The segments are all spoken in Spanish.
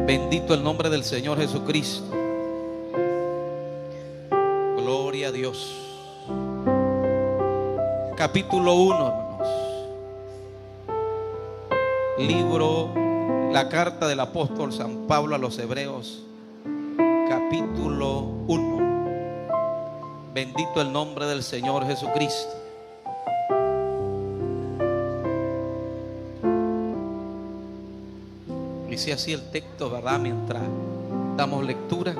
Bendito el nombre del Señor Jesucristo. Gloria a Dios. Capítulo 1, hermanos. La carta del apóstol San Pablo a los Hebreos, capítulo 1. Bendito el nombre del Señor Jesucristo. Dice así el texto, ¿verdad? Mientras damos lectura.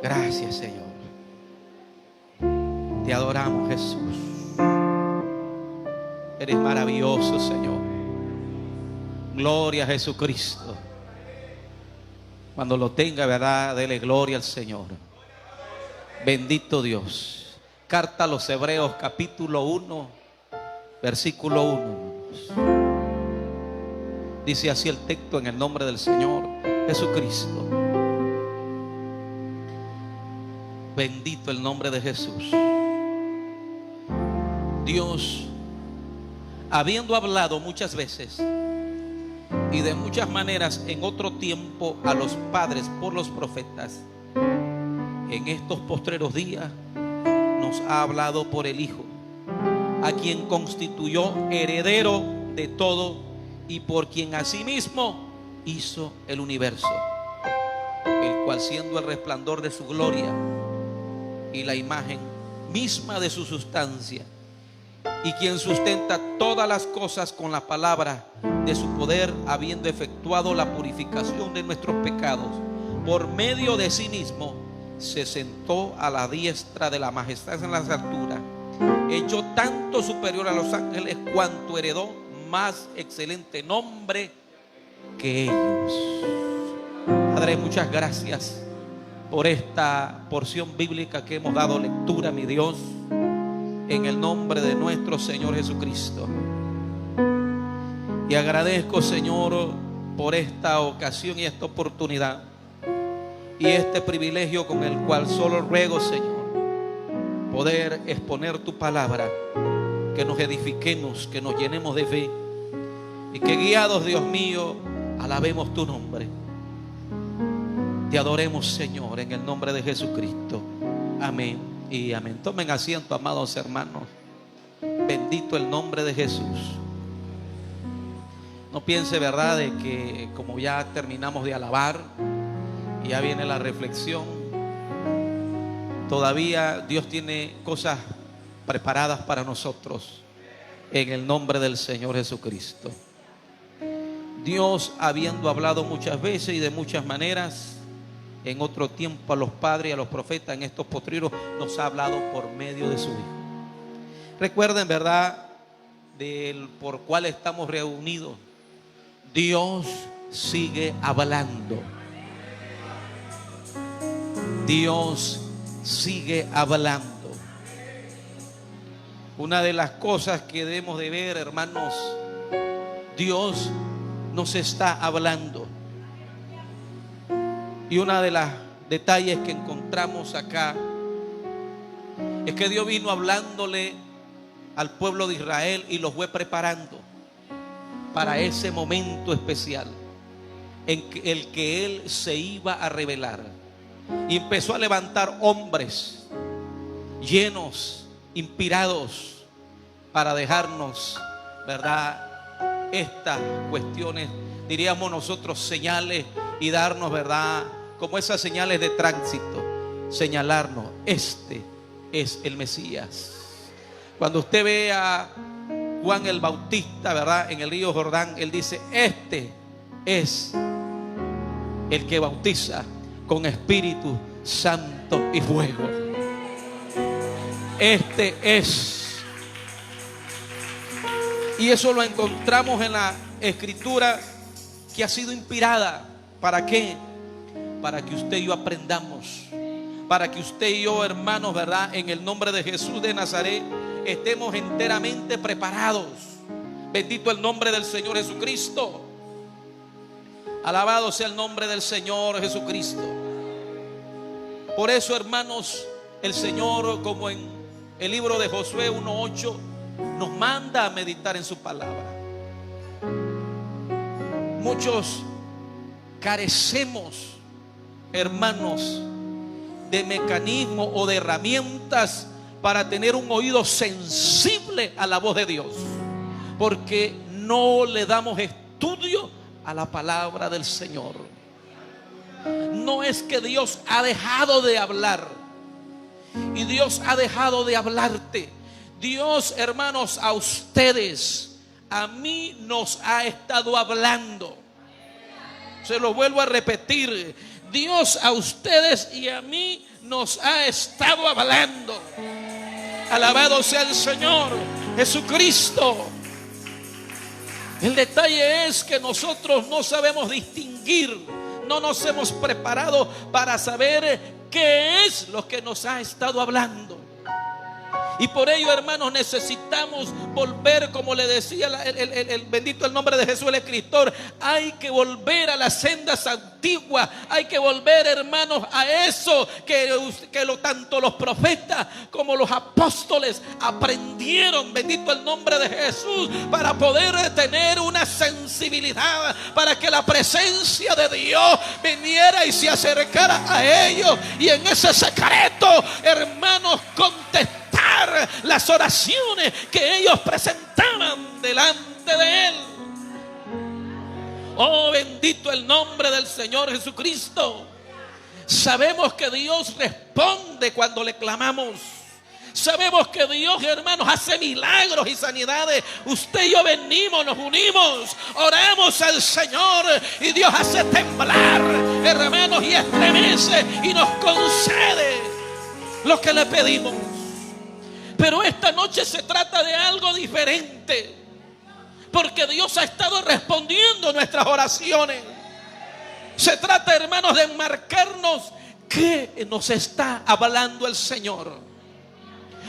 Gracias, Señor. Te adoramos, Jesús. Eres maravilloso, Señor. Gloria a Jesucristo. Cuando lo tenga, ¿verdad? Dele gloria al Señor. Bendito Dios. Carta a los Hebreos, capítulo 1, versículo 1. Dice así el texto en el nombre del Señor Jesucristo. Bendito el nombre de Jesús. Dios, habiendo hablado muchas veces y de muchas maneras en otro tiempo a los padres por los profetas, en estos postreros días nos ha hablado por el Hijo, a quien constituyó heredero de todo y por quien asimismo hizo el universo, el cual, siendo el resplandor de su gloria y la imagen misma de su sustancia, y quien sustenta todas las cosas con la palabra de su poder, habiendo efectuado la purificación de nuestros pecados por medio de sí mismo, se sentó a la diestra de la majestad en las alturas, hecho tanto superior a los ángeles cuanto heredó más excelente nombre que ellos. Padre, muchas gracias por esta porción bíblica que hemos dado lectura, mi Dios, en el nombre de nuestro Señor Jesucristo. Y agradezco, Señor, por esta ocasión y esta oportunidad y este privilegio con el cual solo ruego, Señor, poder exponer tu palabra, que nos edifiquemos, que nos llenemos de fe y que, guiados, Dios mío, alabemos tu nombre. Te adoremos, Señor, en el nombre de Jesucristo. Amén y amén. Tomen asiento, amados hermanos. Bendito el nombre de Jesús. No piense, ¿verdad?, de que como ya terminamos de alabar y ya viene la reflexión, todavía Dios tiene cosas preparadas para nosotros en el nombre del Señor Jesucristo. Dios, habiendo hablado muchas veces y de muchas maneras en otro tiempo a los padres y a los profetas, en estos postreros nos ha hablado por medio de su Hijo. Recuerden, ¿verdad?, del por cual estamos reunidos. Dios sigue hablando. Dios sigue hablando. Una de las cosas que debemos de ver, hermanos, Dios nos está hablando. Y uno de los detalles que encontramos acá es que Dios vino hablándole al pueblo de Israel y los fue preparando para ese momento especial en el que Él se iba a revelar. Y empezó a levantar hombres llenos, inspirados, para dejarnos, ¿verdad?, estas cuestiones, diríamos nosotros, señales, y darnos, ¿verdad?, como esas señales de tránsito, señalarnos: este es el Mesías. Cuando usted ve a Juan el Bautista, ¿verdad?, en el río Jordán, él dice: este es el que bautiza con Espíritu Santo y fuego. Este es. Y eso lo encontramos en la Escritura, que ha sido inspirada. ¿Para qué? Para que usted y yo aprendamos. Para que usted y yo, hermanos, ¿verdad?, en el nombre de Jesús de Nazaret, estemos enteramente preparados. Bendito el nombre del Señor Jesucristo. Alabado sea el nombre del Señor Jesucristo. Por eso, hermanos, el Señor, como en el libro de Josué 1:8, nos manda a meditar en su palabra. Muchos carecemos, hermanos, de mecanismos o de herramientas para tener un oído sensible a la voz de Dios, porque no le damos estudio a la palabra del Señor. No es que Dios ha dejado de hablar, y Dios ha dejado de hablarte. Dios, hermanos, a ustedes, a mí nos ha estado hablando. Se lo vuelvo a repetir. Dios a ustedes y a mí nos ha estado hablando. Alabado sea el Señor Jesucristo. El detalle es que nosotros no sabemos distinguir, no nos hemos preparado para saber qué es lo que nos ha estado hablando. Y por ello, hermanos, necesitamos volver, como le decía el bendito el nombre de Jesús el escritor, hay que volver a las sendas antiguas, hay que volver, hermanos, a eso que tanto los profetas como los apóstoles aprendieron, bendito el nombre de Jesús, para poder tener una sensibilidad, para que la presencia de Dios viniera y se acercara a ellos, y en ese secreto, hermanos, contestar las oraciones que ellos presentaban delante de Él. Oh, bendito el nombre del Señor Jesucristo. Sabemos que Dios responde cuando le clamamos. Sabemos que Dios, hermanos, hace milagros y sanidades. Usted y yo venimos, nos unimos, oramos al Señor y Dios hace temblar, hermanos, y estremece y nos concede lo que le pedimos. Pero esta noche se trata de algo diferente, porque Dios ha estado respondiendo nuestras oraciones. Se trata, hermanos, de enmarcarnos qué nos está hablando el Señor.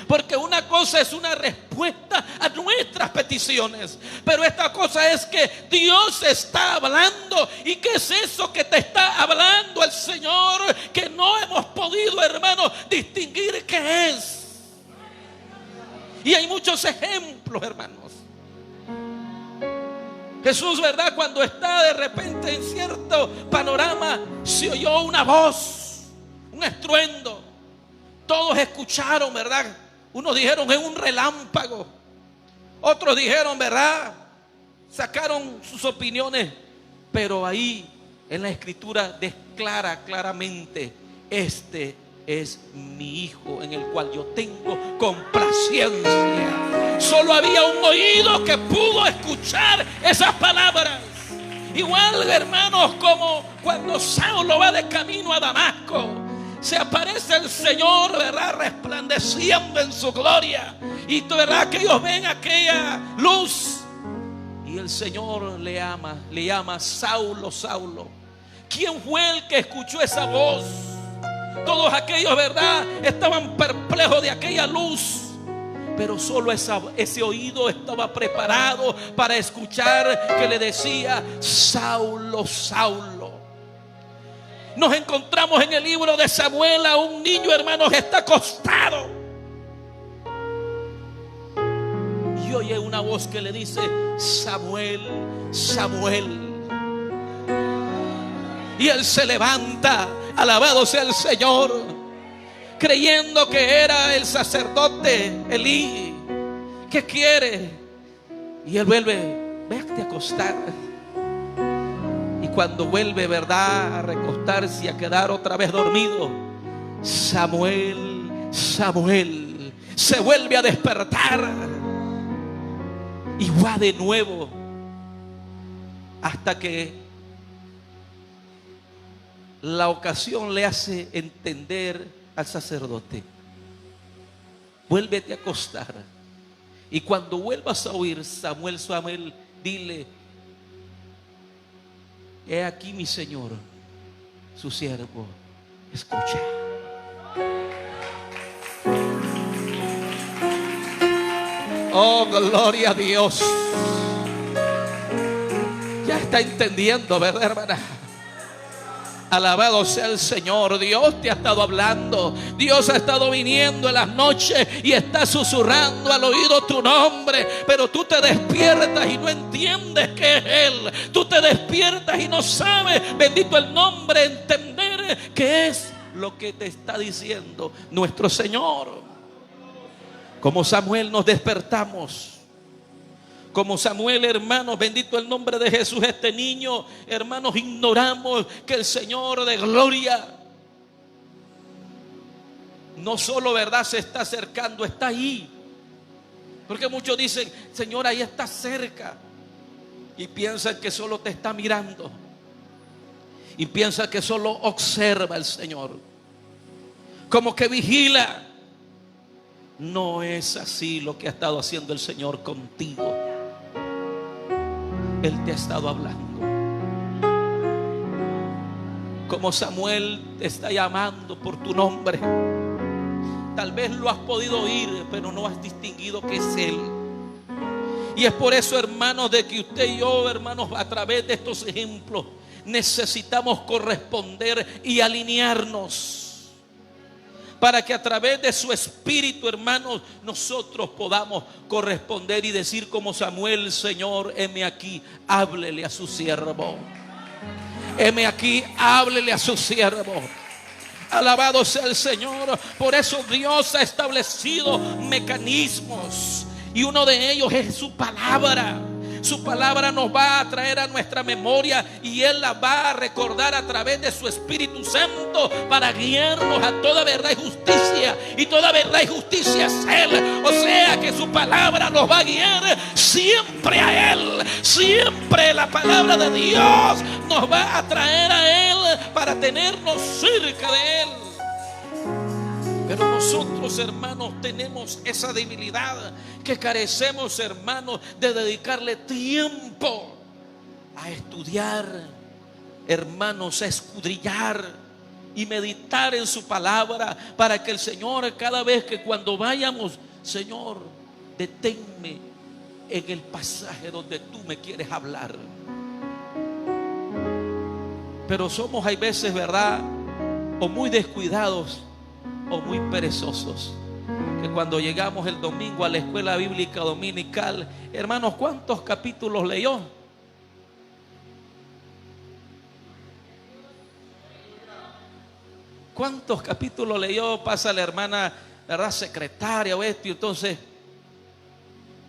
Porque una cosa es una respuesta a nuestras peticiones, pero esta cosa es que Dios está hablando. ¿Y qué es eso que te está hablando el Señor que no hemos podido, hermanos, distinguir qué es? Y hay muchos ejemplos, hermanos. Jesús, ¿verdad? Cuando está de repente en cierto panorama, se oyó una voz, un estruendo. Todos escucharon, ¿verdad? Unos dijeron es un relámpago. Otros dijeron, ¿verdad? Sacaron sus opiniones. Pero ahí en la escritura declara claramente: este es mi hijo en el cual yo tengo complacencia. Solo había un oído que pudo escuchar esas palabras. Igual, hermanos, como cuando Saulo va de camino a Damasco, se aparece el Señor, ¿verdad?, resplandeciendo en su gloria. Y ¿verdad?, que ellos ven aquella luz. Y el Señor le llama Saulo, Saulo. ¿Quién fue el que escuchó esa voz? Todos aquellos, ¿verdad?, estaban perplejos de aquella luz. Pero solo ese oído estaba preparado para escuchar que le decía: Saulo, Saulo. Nos encontramos en el libro de Samuel a un niño, hermanos, que está acostado. Y oye una voz que le dice: Samuel, Samuel. Y él se levanta, alabado sea el Señor, creyendo que era el sacerdote Elí. ¿Qué quiere? Y él vuelve: vete a acostar. Y cuando vuelve, ¿verdad?, a recostarse y a quedar otra vez dormido, Samuel, Samuel, se vuelve a despertar. Y va de nuevo hasta que la ocasión le hace entender al sacerdote: vuélvete a acostar. Y cuando vuelvas a oír Samuel, Samuel, dile: he aquí mi Señor, su siervo, escucha. Oh, gloria a Dios. Ya está entendiendo, ¿verdad, hermana? Alabado sea el Señor. Dios te ha estado hablando. Dios ha estado viniendo en las noches y está susurrando al oído tu nombre. Pero tú te despiertas y no entiendes que es Él. Tú te despiertas y no sabes, bendito el nombre, entender qué es lo que te está diciendo nuestro Señor. Como Samuel nos despertamos. Como Samuel, hermanos, bendito el nombre de Jesús. Este niño, hermanos, ignoramos que el Señor de gloria no solo, verdad, se está acercando, está ahí. Porque muchos dicen: Señor, ahí está cerca. Y piensan que solo te está mirando. Y piensan que solo observa el Señor, como que vigila. No es así lo que ha estado haciendo el Señor contigo. Él te ha estado hablando. Como Samuel te está llamando por tu nombre. Tal vez lo has podido oír, pero no has distinguido que es Él. Y es por eso, hermanos, de que usted y yo, hermanos, a través de estos ejemplos, necesitamos corresponder y alinearnos, para que a través de su espíritu, hermanos, nosotros podamos corresponder y decir como Samuel: Señor, heme aquí, háblele a su siervo. Heme aquí, háblele a su siervo. Alabado sea el Señor. Por eso Dios ha establecido mecanismos, y uno de ellos es su palabra. Su palabra nos va a traer a nuestra memoria, y Él la va a recordar a través de su Espíritu Santo, para guiarnos a toda verdad y justicia. Y toda verdad y justicia es Él. O sea que su palabra nos va a guiar siempre a Él. Siempre la palabra de Dios nos va a traer a Él para tenernos cerca de Él. Pero nosotros, hermanos, tenemos esa debilidad, que carecemos, hermanos, de dedicarle tiempo a estudiar, hermanos, a escudriñar y meditar en su palabra, para que el Señor, cada vez que cuando vayamos: Señor, deténme en el pasaje donde tú me quieres hablar. Pero somos, hay veces, ¿verdad?, o muy descuidados o muy perezosos, que cuando llegamos el domingo a la escuela bíblica dominical, hermanos, ¿cuántos capítulos leyó? ¿Cuántos capítulos leyó? Pasa la hermana, ¿verdad?, secretaria o esto, y entonces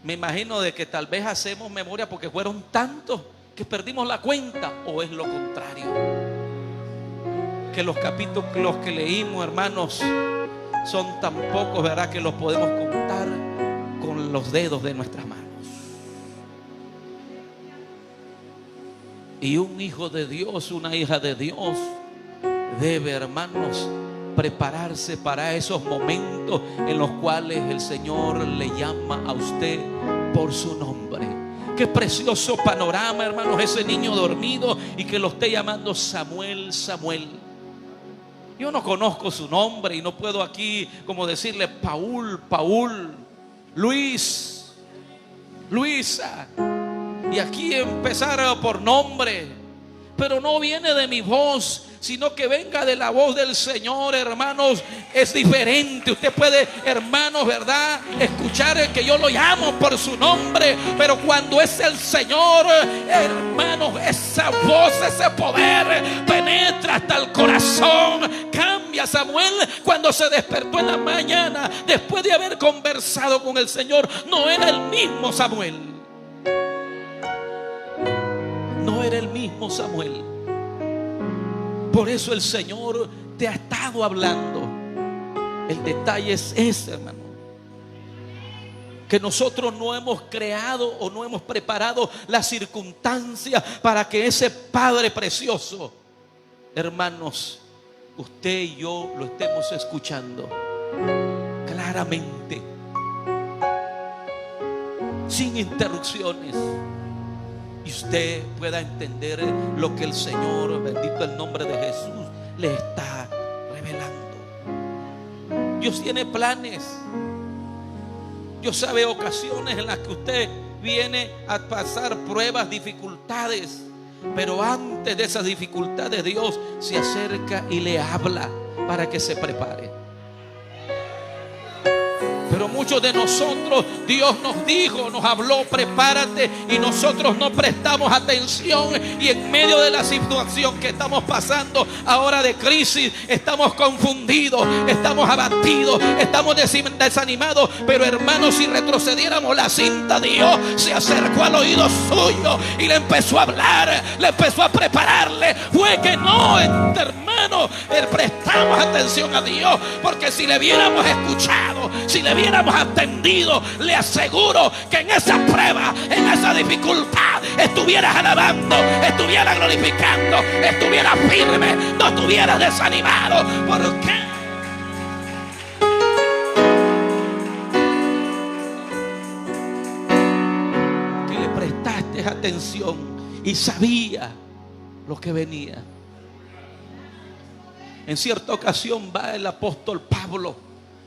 me imagino de que tal vez hacemos memoria porque fueron tantos que perdimos la cuenta. ¿O es lo contrario? Que los capítulos que leímos, hermanos, son tan pocos, ¿verdad?, que los podemos contar con los dedos de nuestras manos. Y un hijo de Dios, una hija de Dios, debe, hermanos, prepararse para esos momentos en los cuales el Señor le llama a usted por su nombre. Qué precioso panorama, hermanos, ese niño dormido y que lo esté llamando Samuel, Samuel. Yo no conozco su nombre y no puedo aquí como decirle Paul, Paul, Luis, Luisa, y aquí empezar por nombre. Pero no viene de mi voz, sino que venga de la voz del Señor, hermanos. Es diferente. Usted puede, hermanos, ¿verdad?, escuchar que yo lo llamo por su nombre, pero cuando es el Señor, hermanos, esa voz, ese poder penetra hasta el corazón. Cambia. Samuel, cuando se despertó en la mañana, después de haber conversado con el Señor, no era el mismo Samuel. No era el mismo Samuel. Por eso el Señor te ha estado hablando. El detalle es ese, hermano, que nosotros no hemos creado o no hemos preparado las circunstancias para que ese Padre precioso, hermanos, usted y yo lo estemos escuchando claramente, sin interrupciones, y usted pueda entender lo que el Señor, bendito el nombre de Jesús, le está revelando. Dios tiene planes. Dios sabe ocasiones en las que usted viene a pasar pruebas, dificultades, Pero antes de esas dificultades, Dios se acerca y le habla para que se prepare. Pero muchos de nosotros, Dios nos dijo, nos habló, prepárate, y nosotros no prestamos atención, y en medio de la situación que estamos pasando ahora de crisis, estamos confundidos, estamos abatidos, estamos desanimados. Pero hermanos, si retrocediéramos la cinta, Dios se acercó al oído suyo y le empezó a hablar, le empezó a prepararle. Fue que no, hermanos, prestamos atención a Dios, porque si le hubiéramos escuchado, si le hubiéramos atendido, le aseguro que en esa prueba, en esa dificultad, estuvieras alabando, estuvieras glorificando, estuvieras firme, no estuvieras desanimado. ¿Por qué? Que le prestaste atención y sabía lo que venía. En cierta ocasión va el apóstol Pablo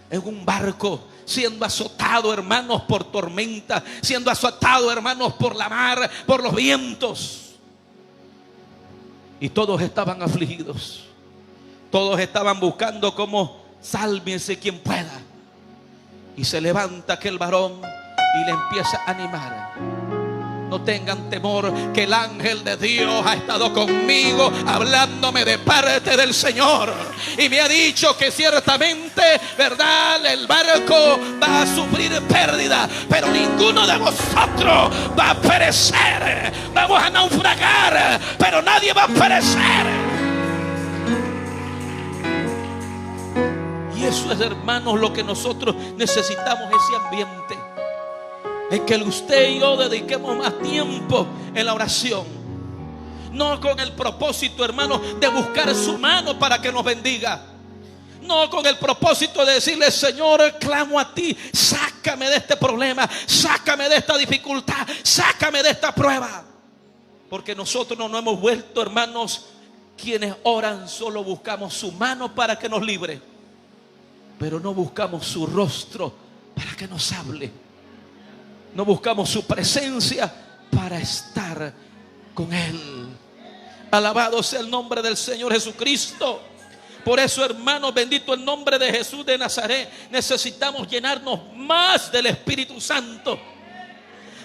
en un barco, siendo azotado, hermanos, por tormenta, siendo azotado, hermanos, por la mar, por los vientos. Y todos estaban afligidos. Todos estaban buscando cómo sálvense quien pueda. Y se levanta aquel varón y le empieza a animar. No tengan temor, que el ángel de Dios ha estado conmigo, hablándome de parte del Señor, y me ha dicho que ciertamente, verdad, el barco va a sufrir pérdida, pero ninguno de vosotros va a perecer. Vamos a naufragar, pero nadie va a perecer. Y eso es, hermanos, lo que nosotros necesitamos, ese ambiente en que usted y yo dediquemos más tiempo en la oración. No con el propósito, hermano, de buscar su mano para que nos bendiga. No con el propósito de decirle: Señor, clamo a ti, sácame de este problema, sácame de esta dificultad, sácame de esta prueba. Porque nosotros no nos hemos vuelto, hermanos, quienes oran, solo buscamos su mano para que nos libre, pero no buscamos su rostro para que nos hable. No buscamos su presencia para estar con Él. Alabado sea el nombre del Señor Jesucristo. Por eso, hermanos, bendito el nombre de Jesús de Nazaret, necesitamos llenarnos más del Espíritu Santo.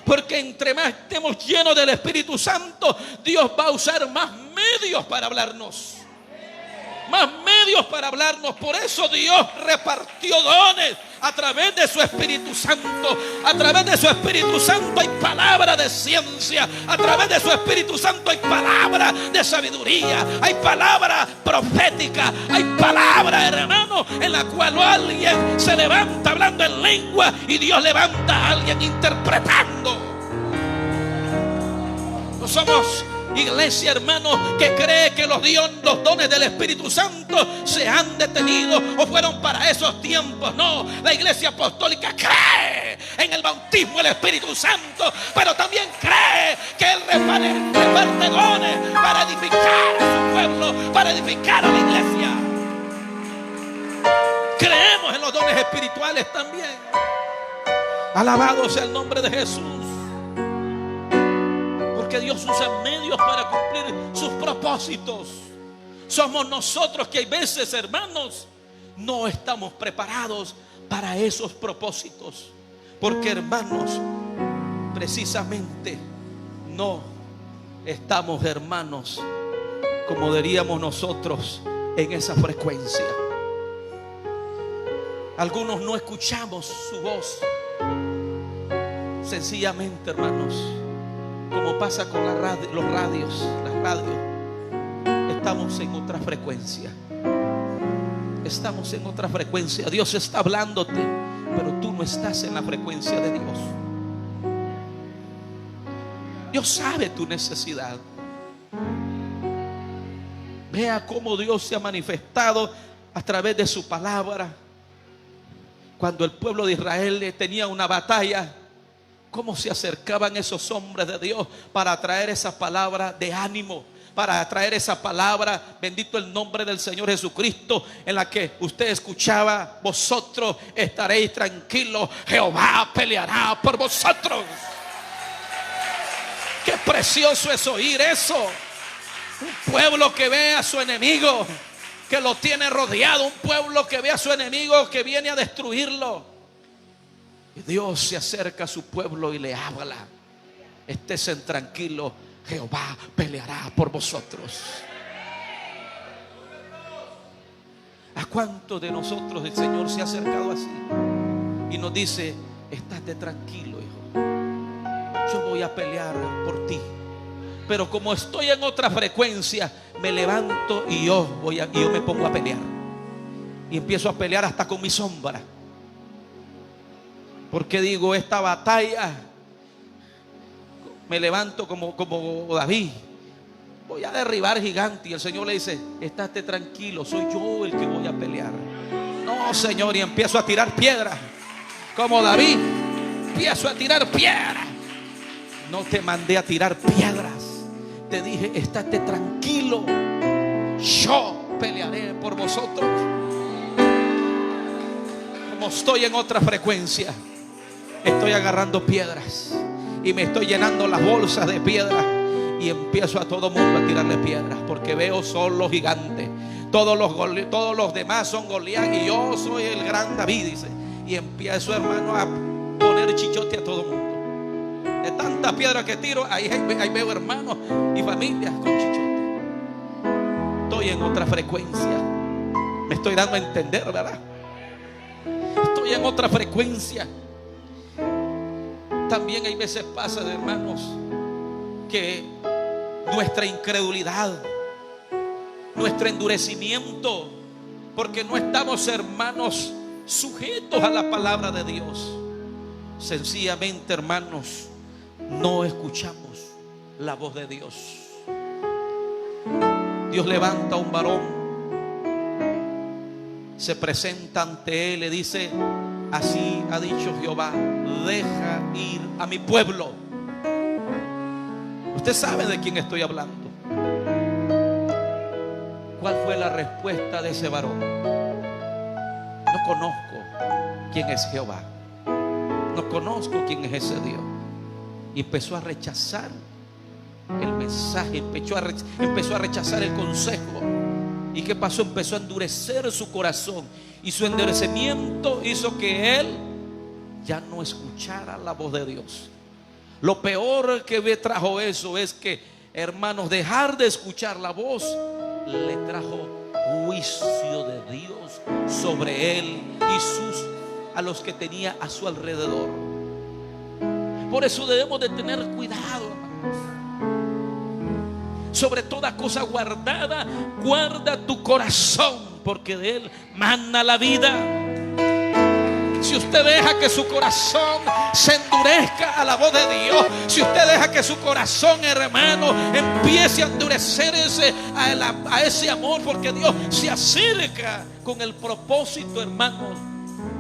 Porque entre más estemos llenos del Espíritu Santo, Dios va a usar más medios para hablarnos. Más medios para hablarnos. Por eso Dios repartió dones a través de su Espíritu Santo. A través de su Espíritu Santo hay palabra de ciencia. A través de su Espíritu Santo hay palabra de sabiduría. Hay palabra profética. Hay palabra, hermano, en la cual alguien se levanta hablando en lengua y Dios levanta a alguien interpretando. No somos iglesia, hermano, que cree que los dones del Espíritu Santo se han detenido o fueron para esos tiempos. No, la iglesia apostólica cree en el bautismo del Espíritu Santo, pero también cree que Él reparte dones para edificar a su pueblo, para edificar a la iglesia. Creemos en los dones espirituales también. Alabado sea el nombre de Jesús. Que Dios usa medios para cumplir sus propósitos. Somos nosotros que hay veces, hermanos, no estamos preparados para esos propósitos. Porque, hermanos, precisamente no estamos, hermanos, como diríamos nosotros, en esa frecuencia. Algunos no escuchamos su voz. Sencillamente, hermanos, como pasa con las radios, estamos en otra frecuencia. Estamos en otra frecuencia. Dios está hablándote, pero tú no estás en la frecuencia de Dios. Dios sabe tu necesidad. Vea cómo Dios se ha manifestado a través de su palabra. Cuando el pueblo de Israel tenía una batalla, cómo se acercaban esos hombres de Dios para traer esa palabra de ánimo, para traer esa palabra, bendito el nombre del Señor Jesucristo, en la que usted escuchaba: vosotros estaréis tranquilos, Jehová peleará por vosotros. Qué precioso es oír eso. Un pueblo que ve a su enemigo, que lo tiene rodeado. Un pueblo que ve a su enemigo, que viene a destruirlo. Y Dios se acerca a su pueblo y le habla: estésen tranquilos, Jehová peleará por vosotros. ¿A cuántos de nosotros el Señor se ha acercado así y nos dice: estate tranquilo, hijo, yo voy a pelear por ti? Pero como estoy en otra frecuencia, me levanto y yo me pongo a pelear. Y empiezo a pelear hasta con mi sombra. Porque digo, esta batalla, me levanto como David, voy a derribar gigante. Y el Señor le dice: estate tranquilo, soy yo el que voy a pelear. No, Señor, y empiezo a tirar piedras. Como David, empiezo a tirar piedras. No te mandé a tirar piedras, te dije: estate tranquilo, yo pelearé por vosotros. Como estoy en otra frecuencia, estoy agarrando piedras y me estoy llenando las bolsas de piedras. Y empiezo a todo mundo a tirarle piedras, porque veo solo gigantes. Todos los demás son Goliat y yo soy el gran David, dice. Y empiezo, hermano, a poner chichote a todo mundo. De tantas piedras que tiro, ahí veo hermanos y familias con chichote. Estoy en otra frecuencia. Me estoy dando a entender, ¿verdad? Estoy en otra frecuencia. También hay veces pasa, hermanos, que nuestra incredulidad, nuestro endurecimiento, porque no estamos, hermanos, sujetos a la palabra de Dios. Sencillamente, hermanos, no escuchamos la voz de Dios. Dios levanta a un varón, se presenta ante él, le dice: así ha dicho Jehová, deja ir a mi pueblo. Usted sabe de quién estoy hablando. ¿Cuál fue la respuesta de ese varón? No conozco quién es Jehová, no conozco quién es ese Dios. Y empezó a rechazar el mensaje, empezó a rechazar el consejo. ¿Y qué pasó? Empezó a endurecer su corazón, y su endurecimiento hizo que él ya no escuchara la voz de Dios. Lo peor que me trajo eso es que, hermanos, dejar de escuchar la voz le trajo juicio de Dios sobre él y a los que tenía a su alrededor. Por eso debemos de tener cuidado, hermanos. Sobre toda cosa guardada, guarda tu corazón, porque de él mana la vida. Si usted deja que su corazón se endurezca a la voz de Dios, si usted deja que su corazón, hermano, empiece a endurecerse a ese amor, porque Dios se acerca con el propósito, hermano,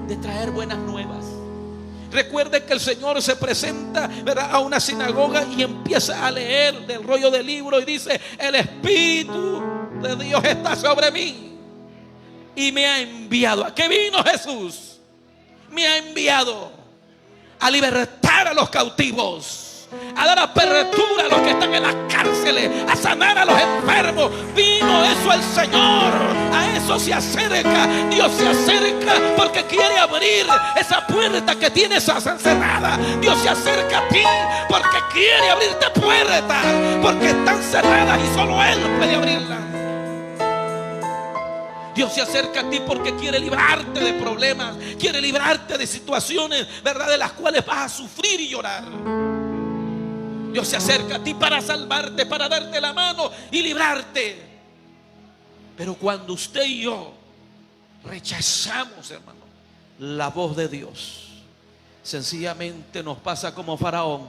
de traer buenas nuevas. Recuerde que el Señor se presenta, ¿verdad?, a una sinagoga y empieza a leer del rollo del libro y dice: el Espíritu de Dios está sobre mí y me ha enviado. ¿A qué vino Jesús? Me ha enviado a libertar a los cautivos, a dar apertura a los que están en las cárceles, a sanar a los enfermos. Vino eso el Señor. A eso se acerca. Dios se acerca porque quiere abrir esa puerta que tienes cerrada. Dios se acerca a ti porque quiere abrirte puertas, porque están cerradas y solo Él puede abrirlas. Dios se acerca a ti porque quiere librarte de problemas, quiere librarte de situaciones, ¿verdad?, de las cuales vas a sufrir y llorar. Dios se acerca a ti para salvarte, para darte la mano y librarte. Pero cuando usted y yo rechazamos, hermano, la voz de Dios, sencillamente nos pasa como Faraón.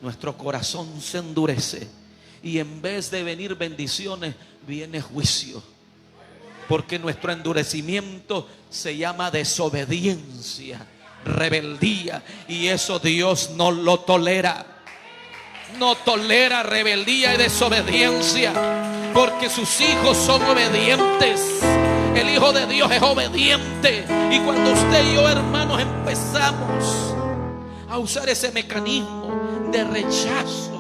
Nuestro corazón se endurece y en vez de venir bendiciones, viene juicio. Porque nuestro endurecimiento se llama desobediencia, rebeldía, y eso Dios no lo tolera. No tolera rebeldía y desobediencia, porque sus hijos son obedientes. El Hijo de Dios es obediente. Y cuando usted y yo, hermanos, empezamos a usar ese mecanismo de rechazo,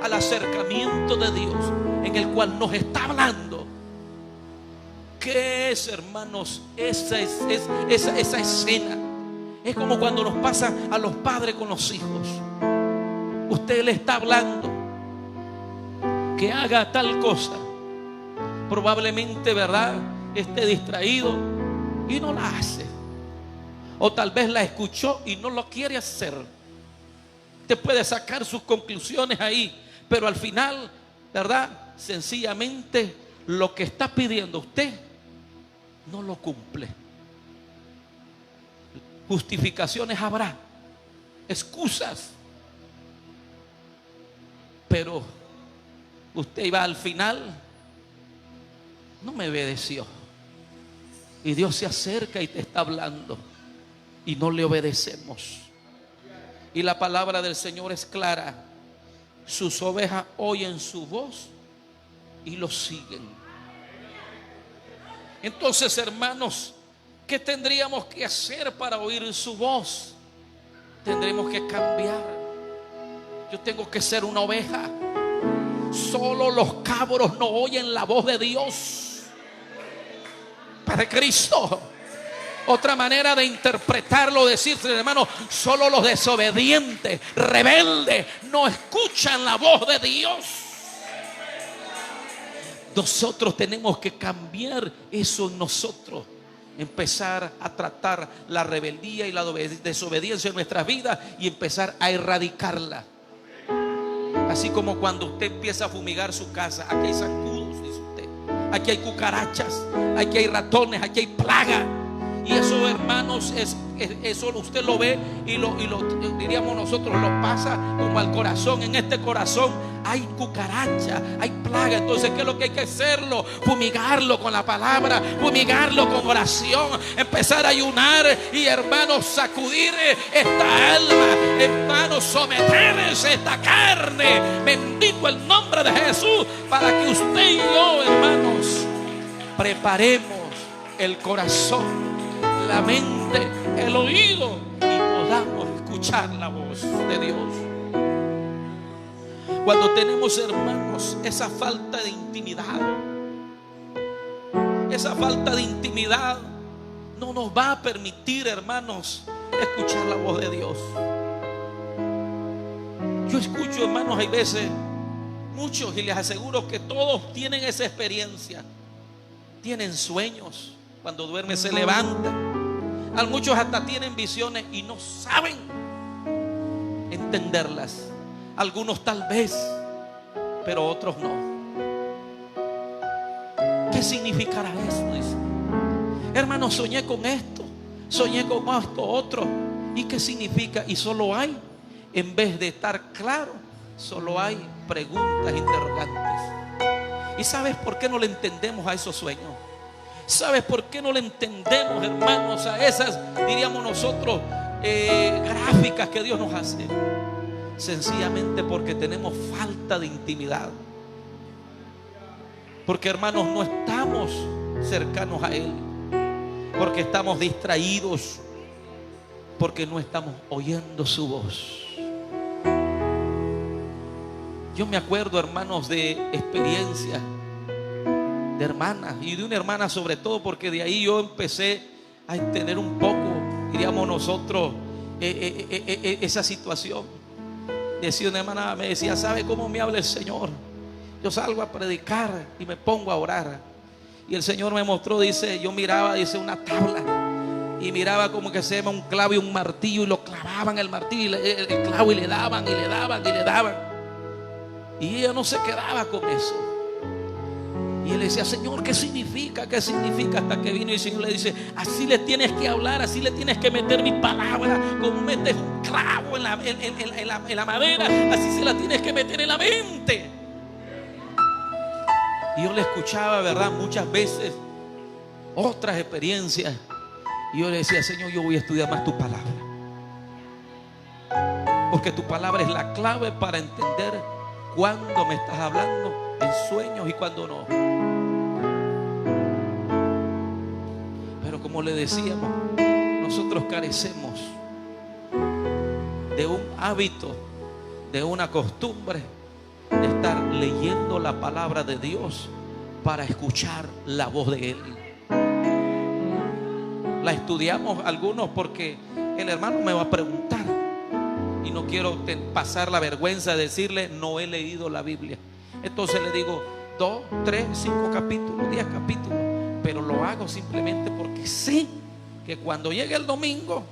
al acercamiento de Dios, en el cual nos está hablando. ¿Qué es, hermanos? Esa escena es como cuando nos pasa a los padres con los hijos. Usted le está hablando que haga tal cosa, probablemente, ¿verdad?, esté distraído y no la hace, o tal vez la escuchó y no lo quiere hacer. Usted puede sacar sus conclusiones ahí, pero al final, ¿verdad?, sencillamente lo que está pidiendo usted no lo cumple. Justificaciones habrá, excusas, pero usted iba al final, no me obedeció, y Dios se acerca y te está hablando y no le obedecemos. Y la palabra del Señor es clara: sus ovejas oyen su voz y lo siguen. Entonces, hermanos, ¿qué tendríamos que hacer para oír su voz? Tendremos que cambiar. Yo tengo que ser una oveja. Solo los cabros no oyen la voz de Dios. Para Cristo. Otra manera de interpretarlo, decirse, hermano, solo los desobedientes, rebeldes, no escuchan la voz de Dios. Nosotros tenemos que cambiar eso en nosotros. Empezar a tratar la rebeldía y la desobediencia en nuestras vidas y empezar a erradicarla. Así como cuando usted empieza a fumigar su casa, aquí hay zancudos, dice usted, aquí hay cucarachas, aquí hay ratones, aquí hay plaga. Y eso, hermanos, eso usted lo ve y lo diríamos nosotros, lo pasa como al corazón. En este corazón hay cucaracha, hay plaga. Entonces, ¿qué es lo que hay que hacerlo? Fumigarlo con la palabra, fumigarlo con oración, empezar a ayunar y, hermanos, sacudir esta alma, hermanos, someterse esta carne. Bendito el nombre de Jesús, para que usted y yo, hermanos, preparemos el corazón, la mente, el oído, y podamos escuchar la voz de Dios. Cuando tenemos, hermanos, esa falta de intimidad, no nos va a permitir, hermanos, escuchar la voz de Dios. Yo escucho, hermanos, hay veces, muchos, y les aseguro que todos tienen esa experiencia. Tienen sueños, cuando duermen se levantan. A muchos hasta tienen visiones y no saben entenderlas. Algunos tal vez, pero otros no. ¿Qué significará eso? Dice, hermano, soñé con esto, soñé con esto otro. ¿Y qué significa? Y solo hay, en vez de estar claro, solo hay preguntas, interrogantes. ¿Y sabes por qué no le entendemos a esos sueños? ¿Sabes por qué no le entendemos, hermanos, a esas, diríamos nosotros, gráficas que Dios nos hace? Sencillamente porque tenemos falta de intimidad. Porque, hermanos, no estamos cercanos a Él. Porque estamos distraídos. Porque no estamos oyendo su voz. Yo me acuerdo, hermanos, de experiencias de hermanas, y de una hermana sobre todo, porque de ahí yo empecé a entender un poco, diríamos nosotros, esa situación. Decía una hermana, me decía, ¿sabe cómo me habla el Señor? Yo salgo a predicar y me pongo a orar, y el Señor me mostró, dice, yo miraba, dice, una tabla, y miraba como que se llama un clavo y un martillo, y lo clavaban el martillo y el clavo, y le daban y le daban y le daban, y ella no se quedaba con eso. Y él le decía, Señor, ¿qué significa? ¿Qué significa? Hasta que vino y el Señor le dice, así le tienes que hablar, así le tienes que meter mi palabra, como metes un clavo en la madera, así se la tienes que meter en la mente. Y yo le escuchaba, ¿verdad? Muchas veces, otras experiencias. Y yo le decía, Señor, yo voy a estudiar más tu palabra. Porque tu palabra es la clave para entender cuándo me estás hablando en sueños y cuándo no. Pero como le decíamos, nosotros carecemos de un hábito, de una costumbre estar leyendo la palabra de Dios para escuchar la voz de Él. La estudiamos algunos porque el hermano me va a preguntar y no quiero pasar la vergüenza de decirle no he leído la Biblia. Entonces le digo 2, 3, 5 capítulos, 10 capítulos, pero lo hago simplemente porque sé que cuando llegue el domingo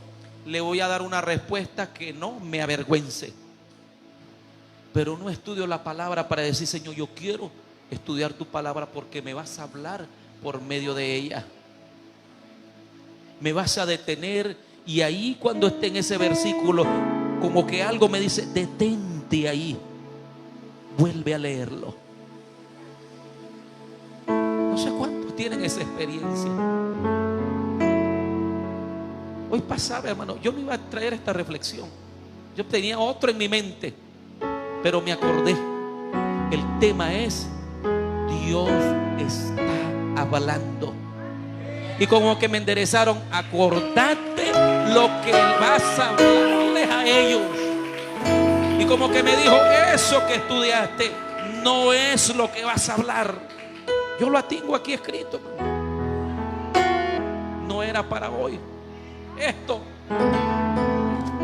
le voy a dar una respuesta que no me avergüence. Pero no estudio la palabra para decir, Señor, yo quiero estudiar tu palabra porque me vas a hablar por medio de ella. Me vas a detener, y ahí cuando esté en ese versículo, como que algo me dice, detente ahí, vuelve a leerlo. No sé cuántos tienen esa experiencia. Hoy pasaba, hermano, yo no iba a traer esta reflexión, yo tenía otro en mi mente, pero me acordé. El tema es: Dios está hablando. Y como que me enderezaron, acordate lo que vas a hablarles a ellos. Y como que me dijo, eso que estudiaste no es lo que vas a hablar. Yo lo tengo aquí escrito. No era para hoy. Esto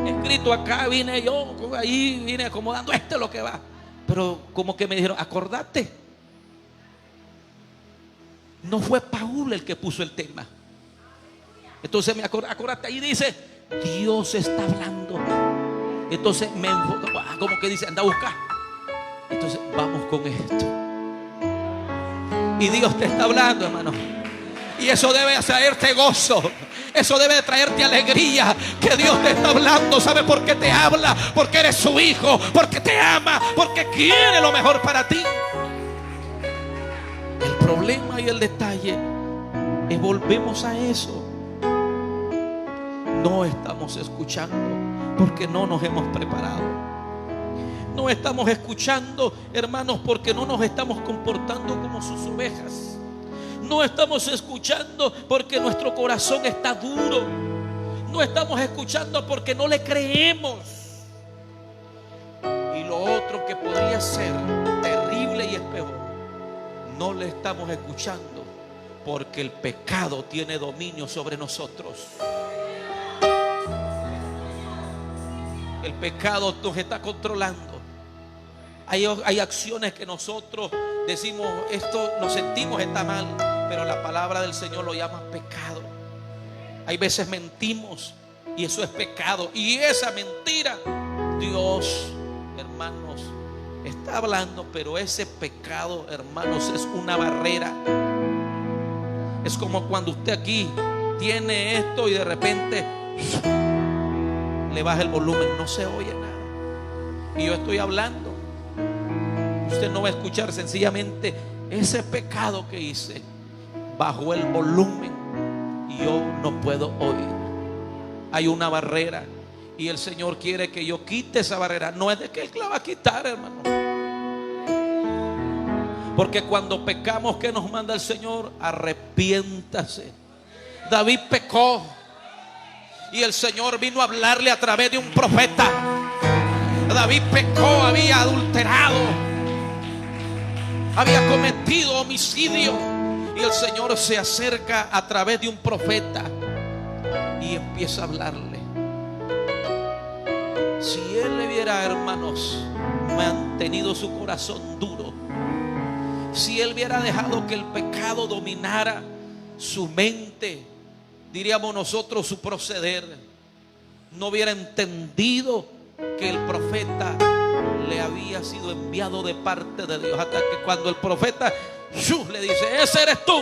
escrito acá, vine yo, ahí vine acomodando, esto es lo que va. Pero como que me dijeron, acordate. No fue Paul el que puso el tema. Entonces me acordate, ahí dice, Dios está hablando. Entonces me enfoco, como que dice, anda a buscar. Entonces vamos con esto. Y Dios te está hablando, hermano. Y eso debe traerte gozo. Eso debe traerte alegría. Que Dios te está hablando. ¿Sabe por qué te habla? Porque eres su hijo. Porque te ama. Porque quiere lo mejor para ti. El problema y el detalle es, volvemos a eso. No estamos escuchando porque no nos hemos preparado. No estamos escuchando, hermanos, porque no nos estamos comportando como sus ovejas. No estamos escuchando porque nuestro corazón está duro. No estamos escuchando porque no le creemos. Y lo otro que podría ser terrible y es peor, no le estamos escuchando porque el pecado tiene dominio sobre nosotros. El pecado nos está controlando. Hay acciones que nosotros decimos, esto nos sentimos está mal, pero la palabra del Señor lo llama pecado. Hay veces mentimos y eso es pecado. Y esa mentira, Dios, hermanos, está hablando, pero ese pecado, hermanos, es una barrera. Es como cuando usted aquí tiene esto y de repente le baja el volumen, no se oye nada. Y yo estoy hablando, usted no va a escuchar, sencillamente ese pecado que hice bajó el volumen y yo no puedo oír. Hay una barrera y el Señor quiere que yo quite esa barrera. No es de que Él la va a quitar, hermano, porque cuando pecamos, ¿qué nos manda el Señor? Arrepiéntase. David pecó y el Señor vino a hablarle a través de un profeta. David pecó, había adulterado, había cometido homicidio, y el Señor se acerca a través de un profeta y empieza a hablarle. Si él le hubiera, hermanos, mantenido su corazón duro, si él hubiera dejado que el pecado dominara su mente, diríamos nosotros su proceder, no hubiera entendido que el profeta le había sido enviado de parte de Dios, hasta que cuando el profeta le dice, ese eres tú.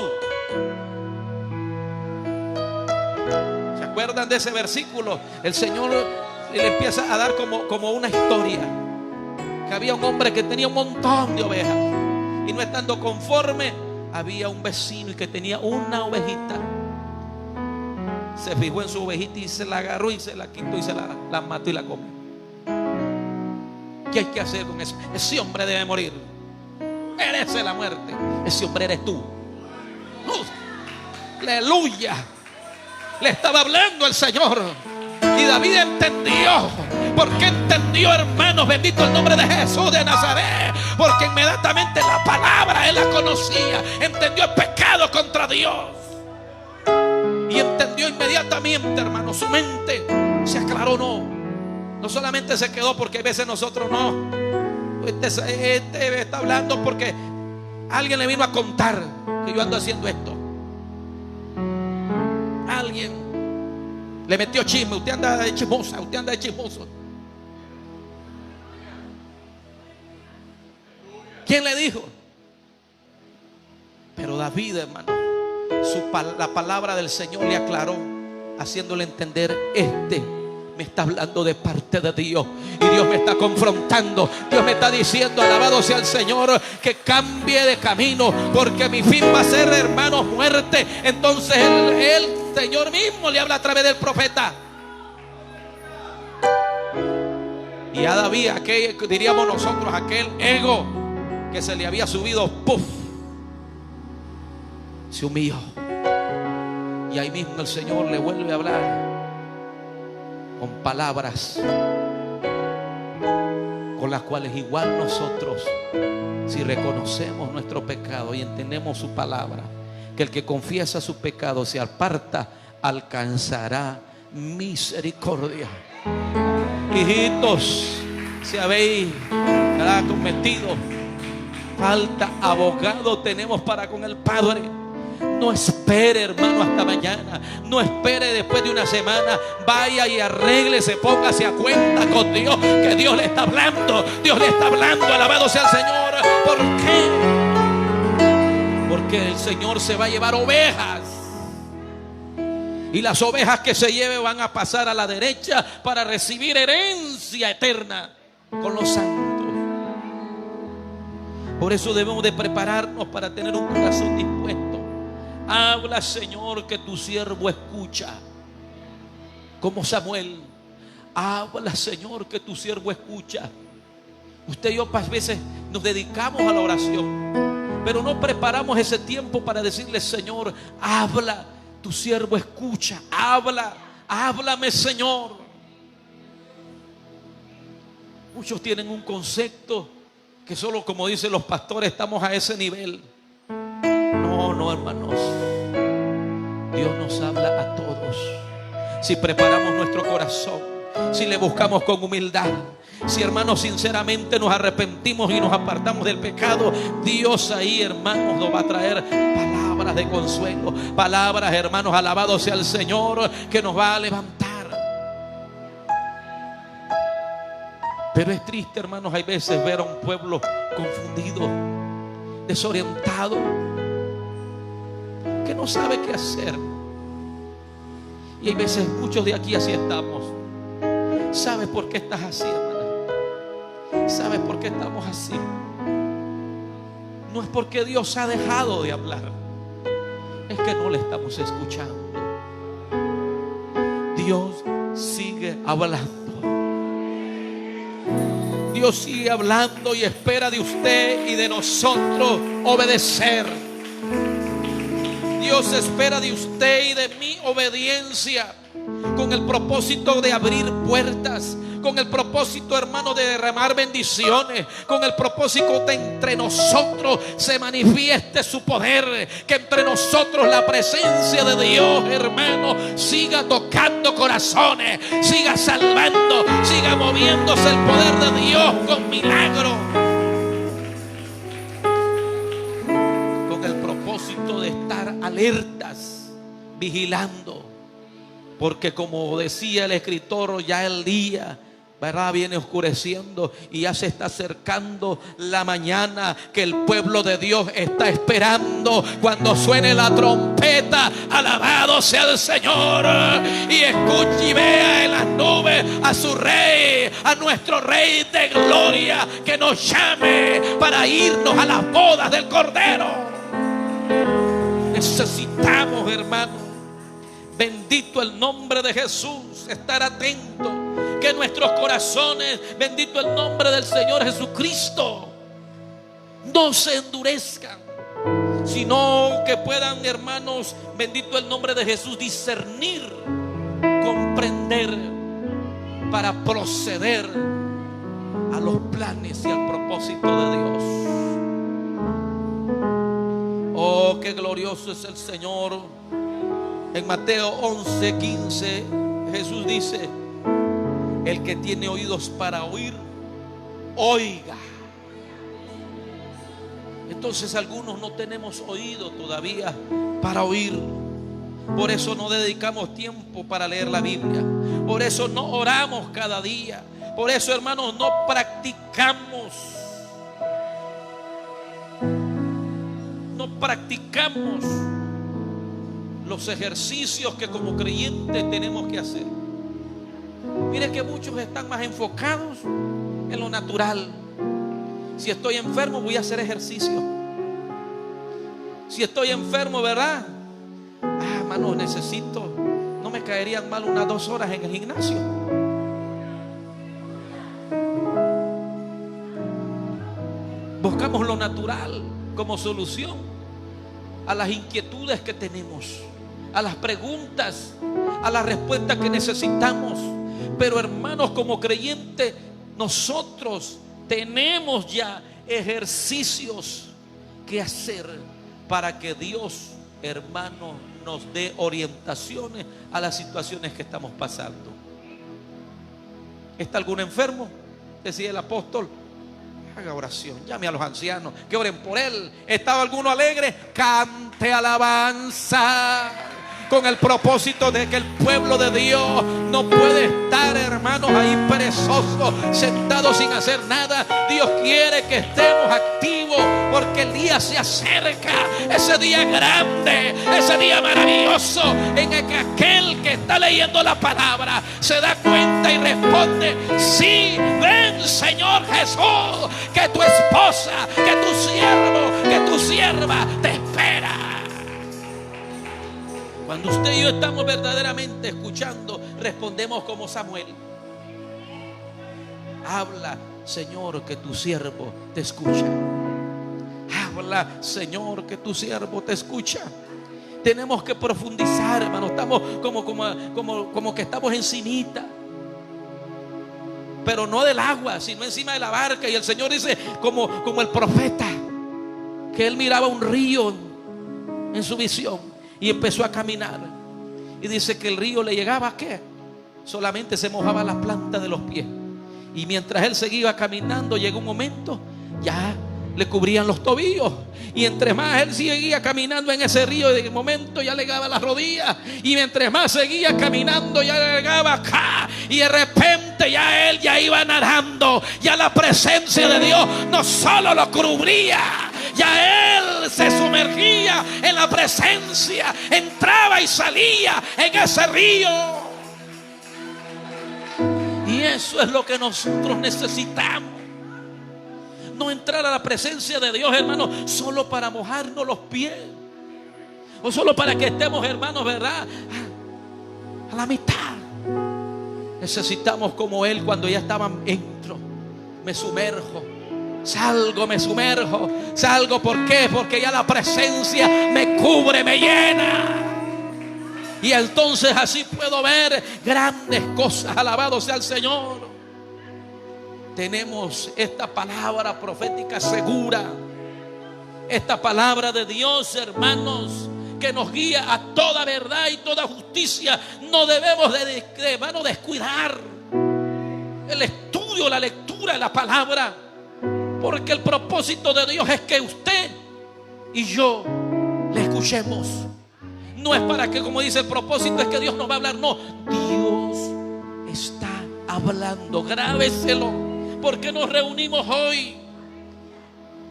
¿Se acuerdan de ese versículo? El Señor le empieza a dar como una historia, que había un hombre que tenía un montón de ovejas y no estando conforme, había un vecino y que tenía una ovejita. Se fijó en su ovejita y se la agarró y se la quitó y se la mató y la comió. ¿Qué hay que hacer con eso? Ese hombre debe morir, merece la muerte. Ese hombre eres tú. Aleluya. Le estaba hablando el Señor y David entendió Porque entendió, hermanos, bendito el nombre de Jesús de Nazaret. Porque inmediatamente la palabra él la conocía. Entendió el pecado contra Dios. Y entendió inmediatamente, hermano, su mente se aclaró. No solamente se quedó, porque a veces nosotros no. Este está hablando porque alguien le vino a contar que yo ando haciendo esto. Alguien le metió chisme. Usted anda de chismosa, usted anda de chismoso. ¿Quién le dijo? Pero David, hermano, la palabra del Señor le aclaró, haciéndole entender: me está hablando de parte de Dios, y Dios me está confrontando. Dios me está diciendo, alabado sea el Señor, que cambie de camino, porque mi fin va a ser, hermanos, muerte. Entonces el Señor mismo le habla a través del profeta. Y a David, aquel, diríamos nosotros, aquel ego que se le había subido, ¡puf!, se humilló. Y ahí mismo el Señor le vuelve a hablar con palabras con las cuales igual nosotros, si reconocemos nuestro pecado y entendemos su palabra, que el que confiesa su pecado se aparta, alcanzará misericordia. Hijitos, si habéis cometido falta, abogado tenemos para con el Padre. No espere, hermano, hasta mañana. No espere después de una semana. Vaya y arréglese, póngase a cuenta con Dios, que Dios le está hablando. Dios le está hablando, alabado sea el Señor. ¿Por qué? Porque el Señor se va a llevar ovejas, y las ovejas que se lleve van a pasar a la derecha para recibir herencia eterna con los santos. Por eso debemos de prepararnos para tener un corazón dispuesto. Habla, Señor, que tu siervo escucha. Como Samuel. Habla, Señor, que tu siervo escucha. Usted y yo a veces nos dedicamos a la oración, pero no preparamos ese tiempo para decirle: Señor, habla, tu siervo escucha. Háblame, Señor. Muchos tienen un concepto que solo, como dicen los pastores, estamos a ese nivel. No, hermanos. Dios nos habla a todos. Si preparamos nuestro corazón, si le buscamos con humildad, si, hermanos, sinceramente nos arrepentimos y nos apartamos del pecado, Dios ahí, hermanos, nos va a traer palabras de consuelo, palabras, hermanos, alabado sea el Señor, que nos va a levantar. Pero es triste, hermanos, hay veces ver a un pueblo confundido, desorientado, que no sabe qué hacer. Y hay veces muchos de aquí así estamos. ¿Sabes por qué estás así, hermana? ¿Sabes por qué estamos así? No es porque Dios ha dejado de hablar, es que no le estamos escuchando. Dios sigue hablando. Dios sigue hablando y espera de usted y de nosotros obedecer. Dios espera de usted y de mi obediencia, con el propósito de abrir puertas, con el propósito, hermano, de derramar bendiciones, con el propósito de entre nosotros se manifieste su poder, que entre nosotros la presencia de Dios, hermano, siga tocando corazones, siga salvando, siga moviéndose el poder de Dios con milagros, con el propósito de estar alertas, vigilando. Porque, como decía el escritor, ya el día, ¿verdad?, viene oscureciendo y ya se está acercando la mañana, que el pueblo de Dios está esperando cuando suene la trompeta. Alabado sea el Señor. Y escuche y vea en las nubes a su Rey, a nuestro Rey de gloria, que nos llame para irnos a las bodas del Cordero. Necesitamos, hermanos, bendito el nombre de Jesús, estar atento, que nuestros corazones, bendito el nombre del Señor Jesucristo, no se endurezcan, sino que puedan, hermanos, bendito el nombre de Jesús, discernir, comprender, para proceder a los planes y al propósito de Dios. Oh, qué glorioso es el Señor. En Mateo 11:15 Jesús dice: el que tiene oídos para oír, oiga. Entonces algunos no tenemos oído todavía para oír. Por eso no dedicamos tiempo para leer la Biblia. Por eso no oramos cada día. Por eso, hermanos, no practicamos. No practicamos los ejercicios que como creyentes tenemos que hacer. Mire que muchos están más enfocados en lo natural. Si estoy enfermo, voy a hacer ejercicio. Si estoy enfermo, ¿verdad? Hermano, no me caerían mal unas 2 horas en el gimnasio. Buscamos lo natural como solución a las inquietudes que tenemos, a las preguntas, a las respuestas que necesitamos. Pero hermanos, como creyentes, nosotros tenemos ya ejercicios que hacer para que Dios, hermano, nos dé orientaciones a las situaciones que estamos pasando. ¿Está algún enfermo? Decía el apóstol: haga oración, llame a los ancianos que oren por él. ¿Estaba alguno alegre? Cante alabanza, con el propósito de que el pueblo de Dios no puede estar, hermanos, ahí perezosos, sentados sin hacer nada. Dios quiere que estemos activos, porque el día se acerca, ese día grande, ese día maravilloso, en el que aquel que está leyendo la palabra se da cuenta y responde: sí, ven Señor Jesús, que tu esposa, que tu siervo, que tu sierva te espera. Cuando usted y yo estamos verdaderamente escuchando, respondemos como Samuel: habla, Señor, que tu siervo te escucha. Habla, Señor, que tu siervo te escucha. Tenemos que profundizar, hermano. Estamos como que estamos encimita, pero no del agua, sino encima de la barca. Y el Señor dice, como el profeta, que él miraba un río en su visión y empezó a caminar. Y dice que el río le llegaba ¿a qué? Solamente se mojaba las plantas de los pies. Y mientras él seguía caminando, llegó un momento, ya le cubrían los tobillos. Y entre más él seguía caminando en ese río, de momento ya le llegaba a las rodillas. Y mientras más seguía caminando, ya le llegaba acá. Y de repente ya él ya iba nadando. Ya la presencia de Dios no solo lo cubría, ya él se sumergía en la presencia, entraba y salía en ese río. Y eso es lo que nosotros necesitamos. No entrar a la presencia de Dios, hermanos, solo para mojarnos los pies, o solo para que estemos, hermanos, ¿verdad?, a la mitad. Necesitamos como él, cuando ya estaban, entro, me sumerjo, salgo, me sumerjo, salgo. ¿Por qué? Porque ya la presencia me cubre, me llena. Y entonces así puedo ver grandes cosas. Alabado sea el Señor. Tenemos esta palabra profética segura, esta palabra de Dios, hermanos, que nos guía a toda verdad y toda justicia. No debemos hermano, descuidar el estudio, la lectura de la palabra, porque el propósito de Dios es que usted y yo le escuchemos. No es para que, como dice, el propósito es que Dios nos va a hablar. No, Dios está hablando. Grábeselo. ¿Por qué nos reunimos hoy?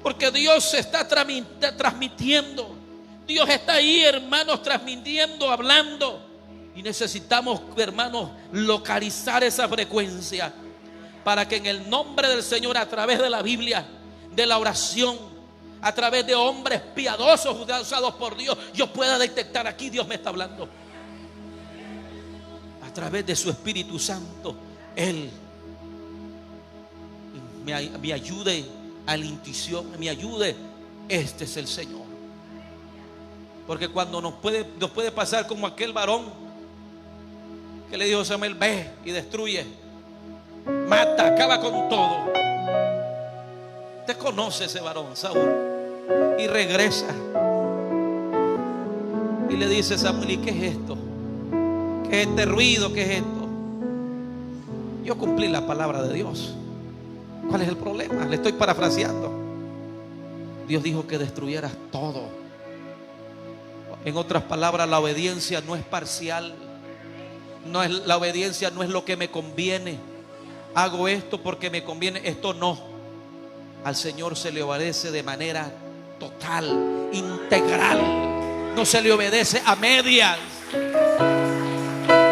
Porque Dios se está transmitiendo. Dios está ahí, hermanos, transmitiendo, hablando. Y necesitamos, hermanos, localizar esa frecuencia, para que en el nombre del Señor, a través de la Biblia, de la oración, a través de hombres piadosos usados por Dios, yo pueda detectar: aquí Dios me está hablando. A través de su Espíritu Santo, Él me ayude a la intuición, me ayude. Este es el Señor. Porque cuando nos puede pasar como aquel varón que le dijo a Samuel: ve y destruye. mata, acaba con todo. Usted conoce ese varón, Saúl. Y regresa y le dice: Samuel, ¿y qué es esto? ¿Qué es este ruido? ¿Qué es esto? Yo cumplí la palabra de Dios. ¿Cuál es el problema? Le estoy parafraseando. Dios dijo que destruyeras todo. En otras palabras, la obediencia no es parcial. La obediencia no es lo que me conviene. Hago esto porque me conviene. Esto no. Al Señor se le obedece de manera total, integral. No se le obedece a medias.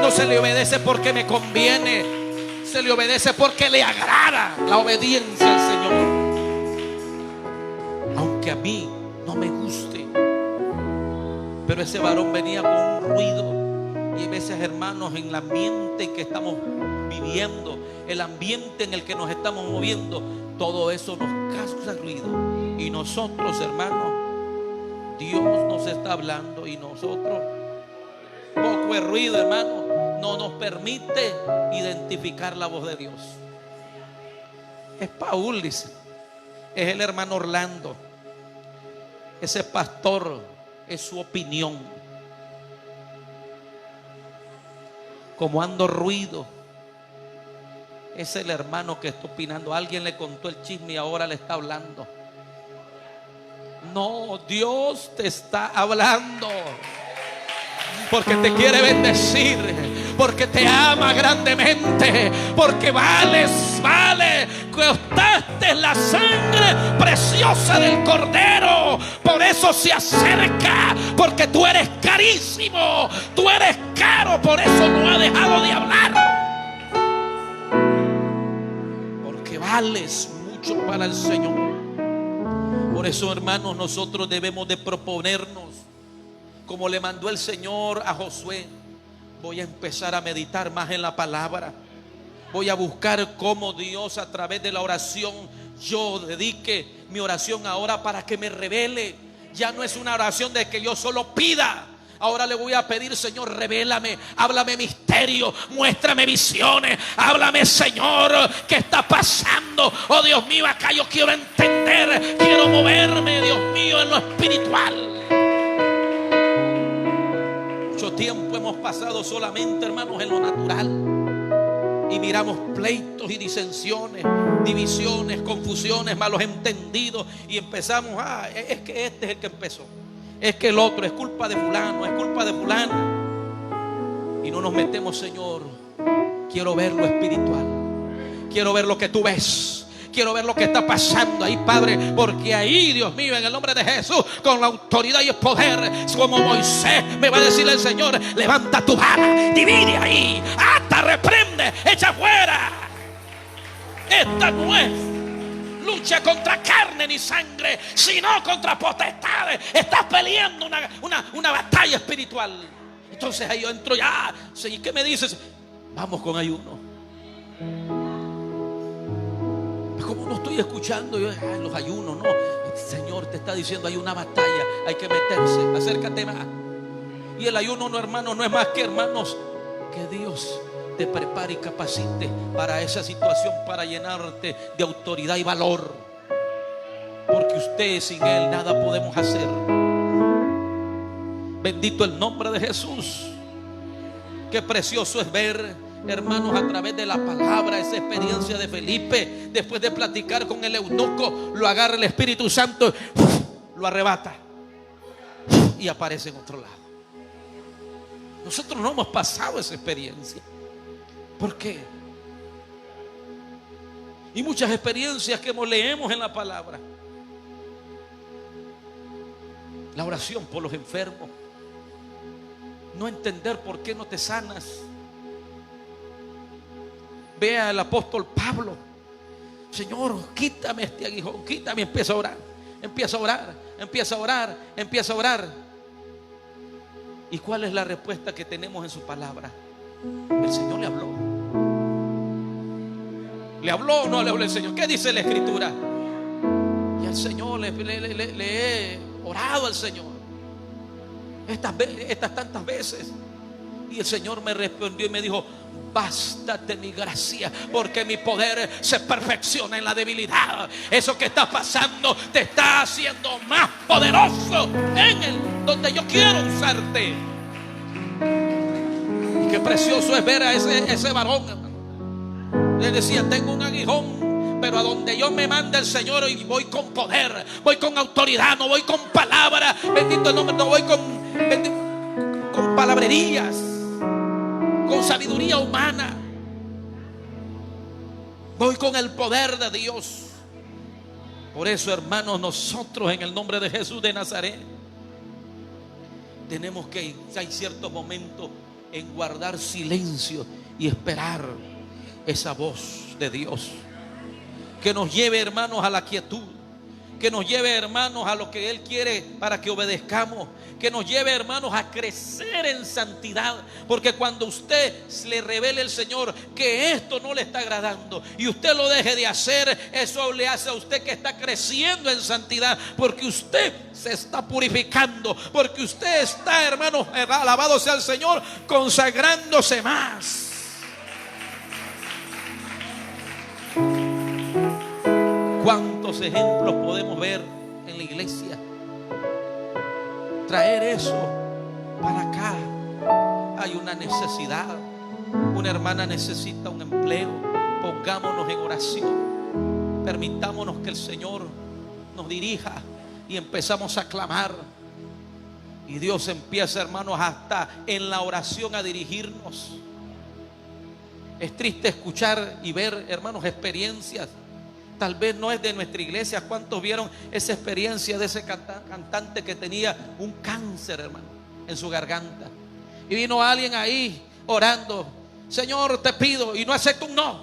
No se le obedece porque me conviene. Se le obedece porque le agrada la obediencia al Señor. Aunque a mí no me guste. Pero ese varón venía con un ruido. Y a veces, hermanos, en el ambiente en que estamos viviendo, el ambiente en el que nos estamos moviendo, todo eso nos causa ruido. Y nosotros, hermanos, Dios nos está hablando y nosotros, poco de ruido, hermano, no nos permite identificar la voz de Dios. Es Paul, dice. Es el hermano Orlando. Ese pastor es su opinión. Como ando ruido, es el hermano que está opinando. Alguien le contó el chisme y ahora le está hablando. No, Dios te está hablando. Porque te quiere bendecir. Porque te ama grandemente. Porque vale, costaste la sangre preciosa del Cordero. Por eso se acerca. Porque tú eres carísimo. Tú eres caro. Por eso no ha dejado de hablar. Porque vales mucho para el Señor. Por eso, hermanos, nosotros debemos de proponernos, como le mandó el Señor a Josué: voy a empezar a meditar más en la palabra. Voy a buscar cómo Dios, a través de la oración, yo dedique mi oración ahora para que me revele. Ya no es una oración de que yo solo pida. Ahora le voy a pedir: Señor, revélame, háblame misterio, muéstrame visiones, háblame, Señor, ¿qué está pasando? Oh Dios mío, acá yo quiero entender, quiero moverme, Dios mío, en lo espiritual. Mucho tiempo hemos pasado solamente, hermanos, en lo natural. Y miramos pleitos y disensiones, divisiones, confusiones, malos entendidos. Y empezamos: es que este es el que empezó. Es que el otro, es culpa de fulano, es culpa de fulana. Y no nos metemos: Señor, quiero ver lo espiritual. Quiero ver lo que tú ves. Quiero ver lo que está pasando ahí, Padre. Porque ahí, Dios mío, en el nombre de Jesús, con la autoridad y el poder, como Moisés, me va a decir el Señor: levanta tu vara, divide ahí, ata, reprende, echa fuera. Esta no es lucha contra carne ni sangre, sino contra potestades. Estás peleando una batalla espiritual. Entonces ahí yo entro ya. ¿Y qué me dices? Vamos con ayuno. Como no estoy escuchando yo, los ayunos, no. El Señor te está diciendo: hay una batalla, hay que meterse, acércate más. Y el ayuno, no, hermanos, no es más que, hermanos, que Dios te prepare y capacite para esa situación, para llenarte de autoridad y valor. Porque usted, sin Él, nada podemos hacer. Bendito el nombre de Jesús. Qué precioso es ver, hermanos, a través de la palabra, esa experiencia de Felipe. Después de platicar con el eunuco, lo agarra el Espíritu Santo, lo arrebata y aparece en otro lado. Nosotros no hemos pasado esa experiencia. ¿Por qué? Y muchas experiencias que leemos en la palabra. La oración por los enfermos. No entender por qué no te sanas. Vea al apóstol Pablo: Señor, quítame este aguijón, quítame. Empieza a orar, empieza a orar, empieza a orar, empieza a orar. ¿Y cuál es la respuesta que tenemos en su palabra? El Señor le habló. ¿Le habló o no le habló el Señor? ¿Qué dice la Escritura? Y al Señor le he orado al Señor estas tantas veces. Y el Señor me respondió y me dijo: bástate mi gracia, porque mi poder se perfecciona en la debilidad. Eso que está pasando te está haciendo más poderoso en el donde yo quiero usarte. Y qué precioso es ver a ese varón, hermano. Le decía: tengo un aguijón, pero a donde yo me manda el Señor, y voy con poder, voy con autoridad, no voy con palabra, bendito el nombre, no voy con palabrerías, con sabiduría humana. Voy con el poder de Dios. Por eso, hermanos, nosotros en el nombre de Jesús de Nazaret tenemos que, hay ciertos momentos en guardar silencio y esperar esa voz de Dios que nos lleve, hermanos, a la quietud, que nos lleve, hermanos, a lo que Él quiere para que obedezcamos, que nos lleve, hermanos, a crecer en santidad. Porque cuando usted le revele al Señor que esto no le está agradando y usted lo deje de hacer, eso le hace a usted que está creciendo en santidad, porque usted se está purificando, porque usted está, hermanos, alabado sea el Señor, consagrándose más. ¿Cuántos ejemplos podemos ver en la iglesia? Traer eso para acá. Hay una necesidad. Una hermana necesita un empleo. Pongámonos en oración. Permitámonos que el Señor nos dirija y empezamos a clamar. Y Dios empieza, hermanos, hasta en la oración a dirigirnos. Es triste escuchar y ver, hermanos, experiencias. Tal vez no es de nuestra iglesia. ¿Cuántos vieron esa experiencia de ese cantante que tenía un cáncer, hermano, en su garganta? Y vino alguien ahí orando: Señor, te pido, y no acepta un no.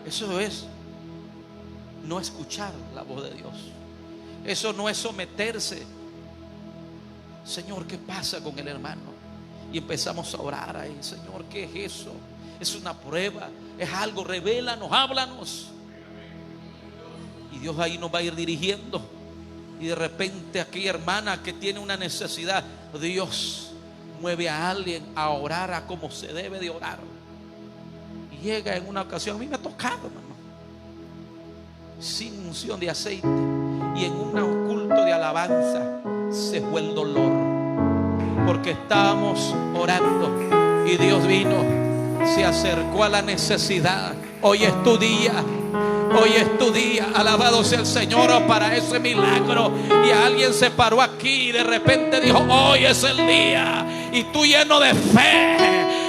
Eso es no escuchar la voz de Dios. Eso no es someterse. Señor, ¿qué pasa con el hermano? Y empezamos a orar ahí: Señor, ¿qué es eso? Es una prueba, es algo, revélanos, háblanos. Y Dios ahí nos va a ir dirigiendo. Y de repente aquella hermana que tiene una necesidad, Dios mueve a alguien a orar a como se debe de orar. Y llega en una ocasión, a mí me ha tocado, hermano, sin unción de aceite, y en un culto de alabanza se fue el dolor, porque estábamos orando y Dios vino, se acercó a la necesidad. Hoy es tu día. Hoy es tu día. Alabado sea el Señor para ese milagro. Y alguien se paró aquí y de repente dijo: hoy es el día. Y tú, lleno de fe: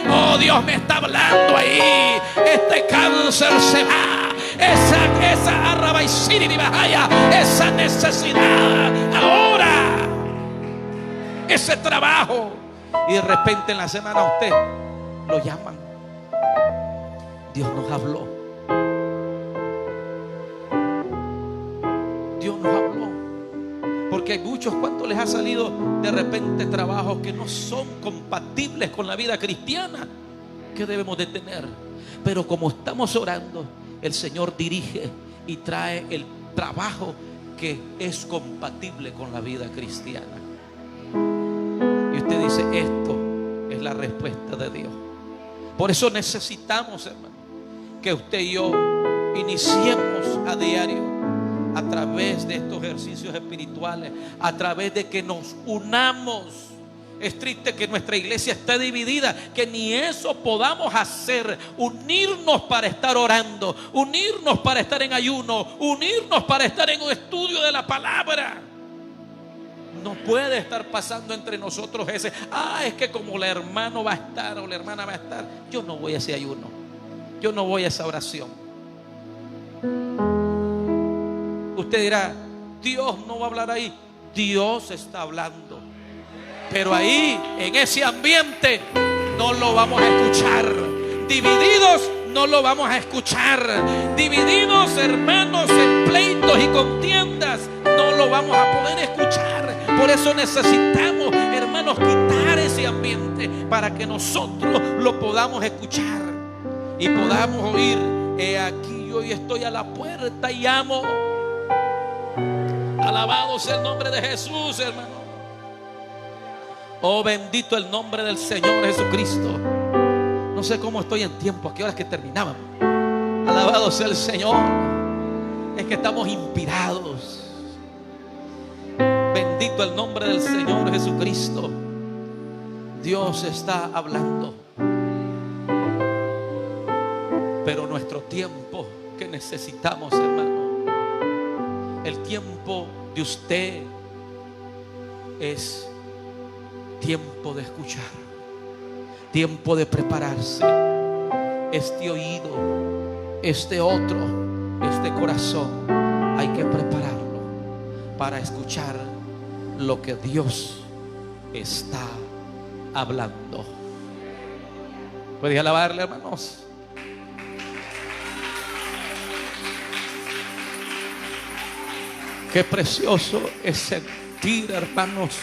oh, Dios me está hablando ahí. Este cáncer se va. Esa arrabaiciri bajaya, esa necesidad ahora, ese trabajo. Y de repente en la semana a usted lo llaman. Dios nos habló. Dios nos habló. Porque hay muchos, ¿cuántos les ha salido de repente trabajos que no son compatibles con la vida cristiana que debemos de tener? Pero como estamos orando, el Señor dirige y trae el trabajo que es compatible con la vida cristiana. Y usted dice: esto es la respuesta de Dios. Por eso necesitamos, hermano, que usted y yo iniciemos a diario, a través de estos ejercicios espirituales, a través de que nos unamos. Es triste que nuestra iglesia esté dividida, que ni eso podamos hacer. Unirnos para estar orando, unirnos para estar en ayuno, unirnos para estar en un estudio de la palabra. No puede estar pasando entre nosotros ese: es que como el hermano va a estar o la hermana va a estar, yo no voy a ese ayuno, yo no voy a esa oración. Usted dirá: Dios no va a hablar ahí. Dios está hablando, pero ahí, en ese ambiente, no lo vamos a escuchar. Divididos, no lo vamos a escuchar. Divididos, hermanos, en pleitos y contiendas, no lo vamos a poder escuchar. Por eso necesitamos, hermanos, quitar ese ambiente para que nosotros lo podamos escuchar y podamos oír: he aquí, hoy estoy a la puerta y llamo. Alabado sea el nombre de Jesús, hermano. Oh, bendito el nombre del Señor Jesucristo. No sé cómo estoy en tiempo, a qué horas que terminamos. Alabado sea el Señor. Es que estamos inspirados. Bendito el nombre del Señor Jesucristo. Dios está hablando. Pero nuestro tiempo que necesitamos, hermano, el tiempo de usted es tiempo de escuchar, tiempo de prepararse. Este oído, este otro, este corazón, hay que prepararlo para escuchar lo que Dios está hablando. ¿Puedes alabarle, hermanos? Qué precioso es sentir, hermanos,